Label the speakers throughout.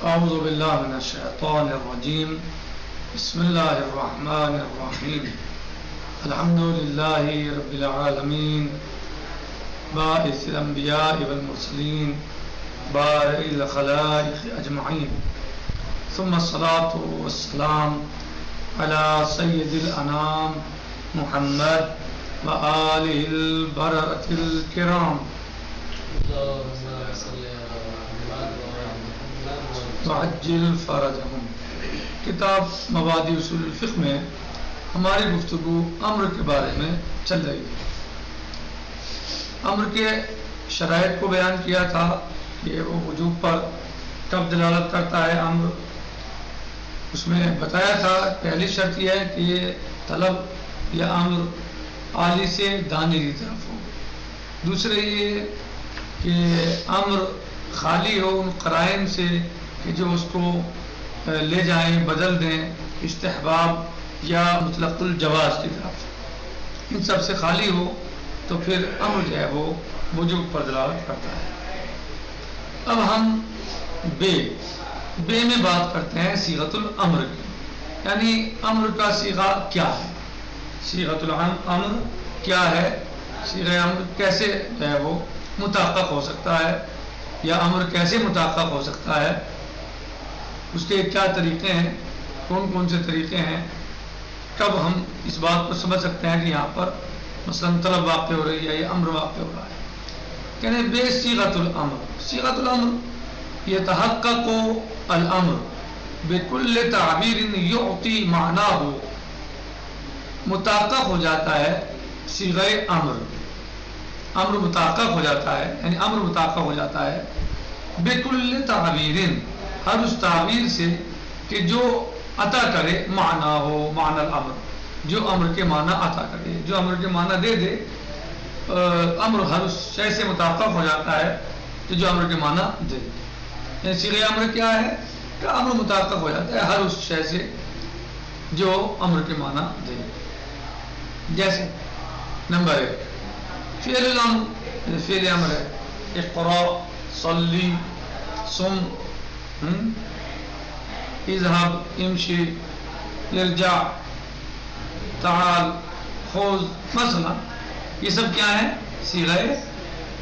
Speaker 1: أعوذ بالله من الشيطان الرجيم. بسم الله الرحمن الرحيم. الحمد لله رب العالمين باعث الأنبياء والمرسلين بارئ الخلائق أجمعين، ثم الصلاة والسلام على سيد الأنام محمد وآله البررة الكرام وعجل فرجهم. کتاب مبادئ اصول الفقہ میں ہماری گفتگو امر کے بارے میں چل رہی ہے. امر کے شرائط کو بیان کیا تھا کہ وہ وجوب پر کب دلالت کرتا ہے امر. اس میں بتایا تھا پہلی شرط یہ ہے کہ یہ طلب یا امر عالی سے دانی کی طرف ہو. دوسرے یہ کہ امر خالی ہو ان قرائن سے کہ جو اس کو لے جائیں بدل دیں استحباب یا مطلق الجواز کی طرف. ان سب سے خالی ہو تو پھر امر جو ہے وہ وجوب پر دلالت کرتا ہے. اب ہم بے میں بات کرتے ہیں صیغۃ الامر کی، یعنی امر کا صیغہ کیا ہے. صیغۃ الامر کیا ہے؟ صیغہ امر کیسے جو ہے وہ متحقق ہو سکتا ہے یا امر کیسے متحقق ہو سکتا ہے، اس کے کیا طریقے ہیں، کون کون سے طریقے ہیں، کب ہم اس بات کو سمجھ سکتے ہیں کہ یہاں پر مثلا طلب واقع ہو رہی ہے یا امر واقع ہو رہا ہے. کہنے بے صیغۃ الامر. صیغۃ الامر یتحقق الامر بکل تعبیر یعطی معناہ. متحقق ہو جاتا ہے صیغہ امر متحقق ہو جاتا ہے، یعنی امر متحقق ہو جاتا ہے بکل تعبیر، ہر اس تعبیر سے کہ جو عطا کرے معنی ہو، معنی الامر، جو امر کے معنی عطا کرے، جو امر کے معنی دے دے. امر ہر اس شے سے متحقق ہو جاتا ہے کہ جو امر کے معنی دے. یعنی صیغہ امر کیا ہے کہ امر متحقق ہو جاتا ہے ہر اس شے سے جو امر کے معنی دے. جیسے نمبر 1 فعل الامر، فعل امر ہے اقرا، صلی، صم، اذهب، امشي، ارجع، تعال، خذ، مثلا یہ سب کیا ہیں؟ صیغہ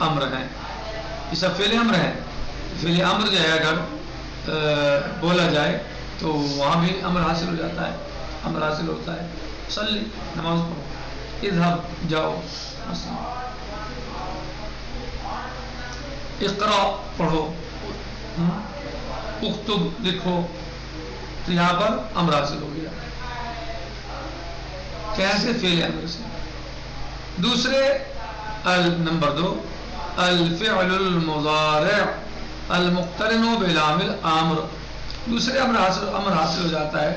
Speaker 1: امر ہیں. یہ سب فعل امر ہیں. فعل امر جو ہے اگر بولا جائے تو وہاں بھی امر حاصل ہو جاتا ہے، امر حاصل ہوتا ہے. صلی، نماز پڑھو. اذهب، جاؤ. مثلا اقرا، پڑھو. اکتب، لکھو. تو یہاں پر امر حاصل ہو گیا. کیسے؟ فعل امر سے. دوسرے نمبر 2 الفعل المضارع المقترن بلام الامر. دوسرے امر حاصل ہو جاتا ہے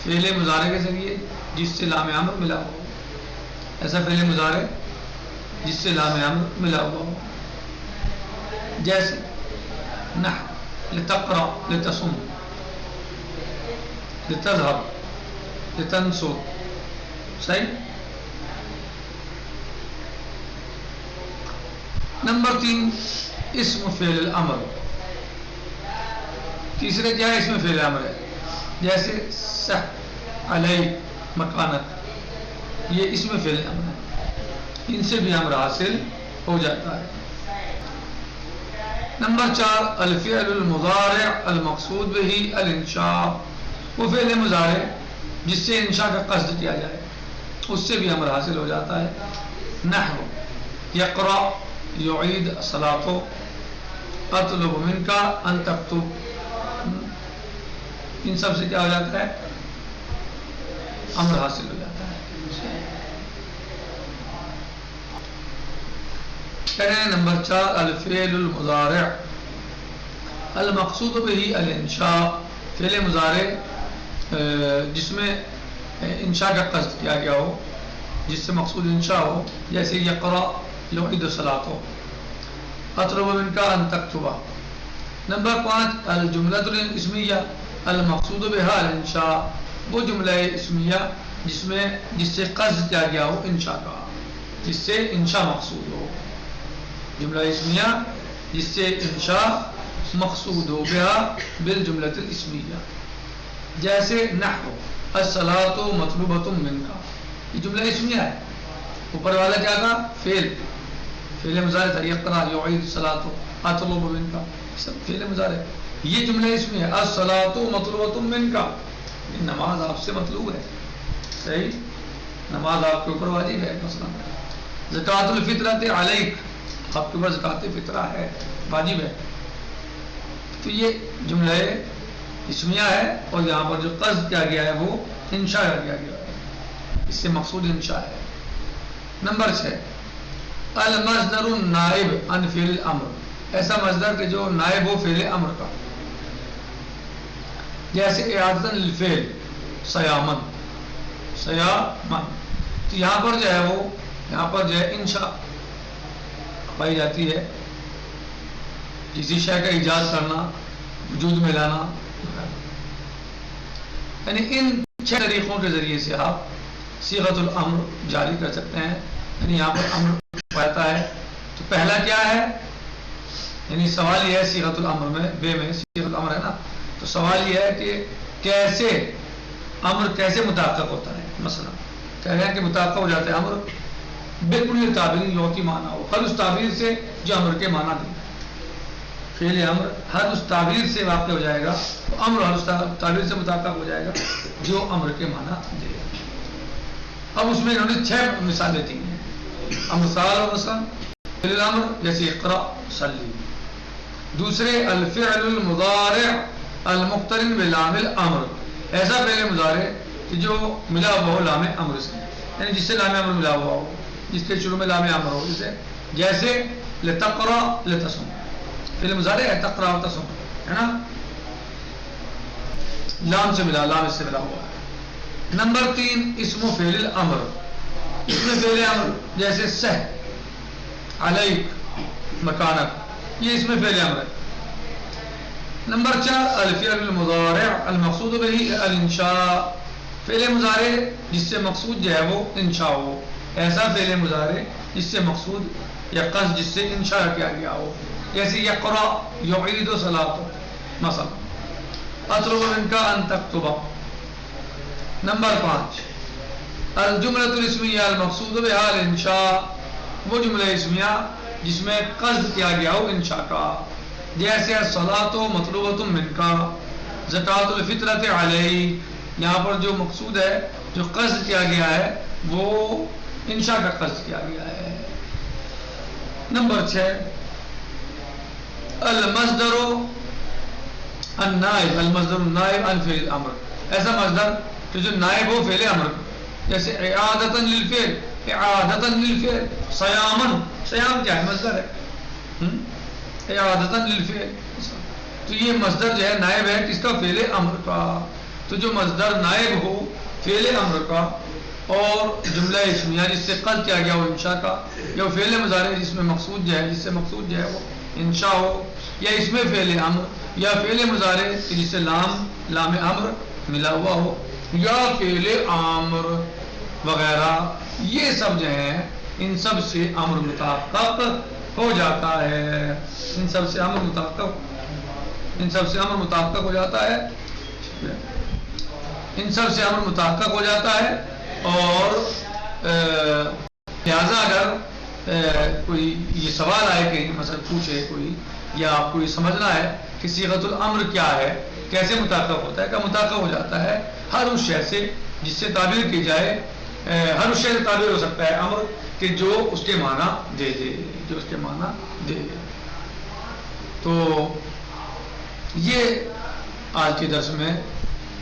Speaker 1: فعل مضارع کے ذریعے جس سے لام امر ملا ہو. ایسا فعل مضارع جس سے لام امر ملا ہوا ہو. جیسے نحو، لتقرأ، لتصم، لتذهب، لتنصر. صحیح. نمبر 3 اسم فعل الامر. تیسرے کیا ہے؟ اسم فعل امر ہے. جیسے سح، علی، مکانت، یہ اسم فعل امر ہے. ان سے بھی امر حاصل ہو جاتا ہے. نمبر 4 الفعل المضارع المقصود به الانشاء. وہ فعل مضارع جس سے انشاء کا قصد کیا جائے، اس سے بھی امر حاصل ہو جاتا ہے. نحو یقرأ، یعید الصلاۃ، اطلب منک ان تکتب. ان سب سے کیا ہو جاتا ہے؟ امر حاصل ہو جاتا ہے. نمبر 4 الفعل المضارع المقصود به الانشاء. فعل مضارع جس میں انشاء کا قصد کیا گیا ہو، جس سے مقصود انشاء ہو. جیسے یقرأ، یعید الصلاۃ، اطلب منک ان تکتب. نمبر 5 الجملۃ الاسمیہ المقصود بها الانشاء. وہ جملہ اسمیہ جس سے قصد کیا گیا ہو انشاء کا، جس سے انشاء مقصود ہو. جملہ اسمیہ جس سے انشاء مقصود ہو گیا بالجملۃ الاسمیہ. جیسے نحو الصلاۃ مطلوبۃ منک، یہ جملہ اسمیہ ہے. اوپر والا کیا تھا؟ فعل مضارع تھا. یقرأ یعید الصلاۃ اطلب منک، سب فعل مضارع. یہ جملہ اسمیہ ہے. الصلاۃ مطلوبۃ منک، نماز آپ سے مطلوب ہے. صحیح، نماز آپ کے اوپر واجب ہے. مثلا زکوٰۃ الفطرۃ علیک، آپ کے اوپر زکوٰۃ فطرہ ہے، واجب ہے. تو یہ جملہ اسمیہ ہے، اور یہاں پر جو قصد کیا گیا ہے وہ انشاء کیا گیا ہے، اس سے مقصود انشاء ہے. نمبر 6 المصدر النائب عن فعل الامر، ایسا مصدر کہ جو نائب ہو فعل امر کا. جیسے اعادۃ للفعل صیامن، صیامن، تو یہاں پر جو ہے وہ یہاں پر جو ہے انشاء پائی جاتی ہے. کسی شے کا ایجاد کرنا، وجود میں لانا، یعنی ان 6 طریقوں کے ذریعے سے آپ صیغۃ الامر جاری کر سکتے ہیں. یعنی یہاں پر امر پاتا ہے تو پہلا کیا ہے، یعنی سوال یہ ہے صیغۃ الامر میں، بے میں صیغۃ الامر ہے نا، تو سوال یہ ہے کہ کیسے امر کیسے متحقق ہوتا ہے. مثلا کہہ رہے ہیں کہ متحقق ہو جاتا ہے امر بالکل تعبیر یوتی معنی ہو، ہر اس تعبیر سے جو امر کے معنی دے. فعل امر ہر اس تعبیر سے واقع ہو جائے گا تو امر ہر اس تعبیر سے متحقق ہو جائے گا جو امر کے معنی دے. اب اس میں انہوں نے 6 مثالیں دی ہیں. امثال و مثلا فعل الامر جیسے اقرا صلی. دوسرے الفعل المضارع المقترن بلام الامر، ایسا فعل مضارع کہ جو ملا ہوا ہو لام امر سے، یعنی جس سے لام امر ملا ہوا ہو، جس کے شروع میں لام امر ہو. جیسے لتقرا لتصم، فعل مضارع ہے تقرا و تصم، ہے نا، لام سے ملا، لام اس سے ملا ہوا ہے. نمبر 3 اسم و فعل الامر، اسم فعل امر جیسے سہ علیک مکانک، یہ اسم فعل امر ہے. نمبر 4 الفعل المضارع المقصود به الانشاء، فعل مضارع جس سے مقصود جو ہے وہ انشاء ہو، ایسا فعل مضارع جس سے مقصود یا قصد جس سے انشاء کیا گیا ہو. جیسے یقرأ یعید صلاۃ مثلا اطلب منک ان تکتب. نمبر 5 الجملۃ الاسمیہ المقصود بها الانشاء، وہ جملہ اسمیہ جس میں قصد کیا گیا ہو انشاء کا. جیسے الصلاۃ مطلوبۃ منک زکوٰۃ الفطرۃ علیک، یہاں پر جو مقصود ہے، جو قصد کیا گیا ہے وہ انشاء کا قصد کیا گیا ہے. نمبر 6 المصدر النائب، المصدر النائب عن فعل الامر، ایسا مصدر کہ جو نائب ہو فعل امر. جیسے اعادۃ للفعل، اعادۃ للفعل صیامن، صیام کیا ہے؟ مصدر ہے. اعادۃ للفعل، تو یہ مصدر جو ہے نائب ہے کس کا؟ فعل امر کا. تو جو مصدر نائب ہو فعل امر کا اور جملہ اسمیہ جس سے قصد کیا گیا ہو انشاء کا، یا فعل مضارع جس میں مقصود جو ہے، جس سے مقصود جو ہے وہ انشاء ہو، یا اس میں فعل امر، یا فعل مضارع جس سے لام امر ملا ہوا ہو، یا فعل امر وغیرہ، یہ سب جو ہیں ان سب سے امر متحقق ہو جاتا ہے. ان سب سے امر متحقق ہو جاتا ہے. ان سب سے امر متحقق ہو جاتا ہے. اور لہذا اگر کوئی یہ سوال آئے کہ مثلا پوچھے کوئی، یا آپ کو یہ سمجھنا ہے کہ صیغۃ الامر کیا ہے، کیسے متحقق ہوتا ہے، کہ متحقق ہو جاتا ہے ہر اس شے سے جس سے تعبیر کی جائے. ہر اس شے سے تعبیر ہو سکتا ہے امر کہ جو اس کے معنی دے دے، جو اس کے معنی دے دے. تو یہ آج کے درس میں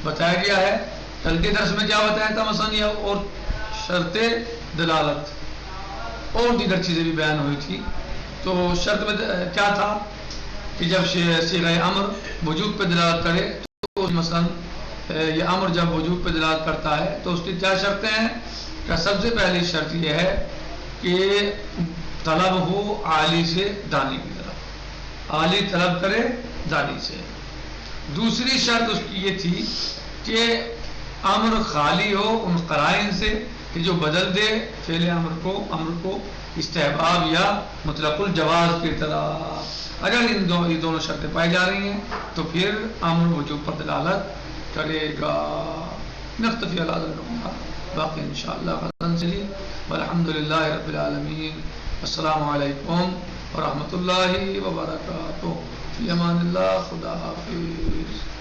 Speaker 1: بتایا گیا ہے. کل کے درس میں کیا بتایا تھا؟ مثلا اور شرط دلالت اور دیگر چیزیں بھی بیان ہوئی تھی. تو شرط میں کیا تھا کہ جب صیغہ امر وجوب پہ دلالت کرے تو مثلا یہ امر جب وجوب پہ دلالت کرتا ہے تو اس کی کیا شرطیں ہیں؟ کہ سب سے پہلی شرط یہ ہے کہ طلب ہو عالی سے دانی کی طرف، عالی طلب کرے دانی سے. دوسری شرط اس کی یہ تھی کہ امر خالی ہو ان قرائن سے کہ جو بدل دے فعل امر کو استحباب یا مطلق الجواز کی طرح. اگر یہ دونوں شرطیں پائی جا رہی ہیں تو پھر امر وجوب پر دلالت کرے گا. نختفی علی هذا المقدار، باقی انشاءاللہ غداً چلیے. والحمدللہ رب العالمین. السلام علیکم ورحمۃ اللہ وبرکاتہ. فی امان اللہ. خدا حافظ.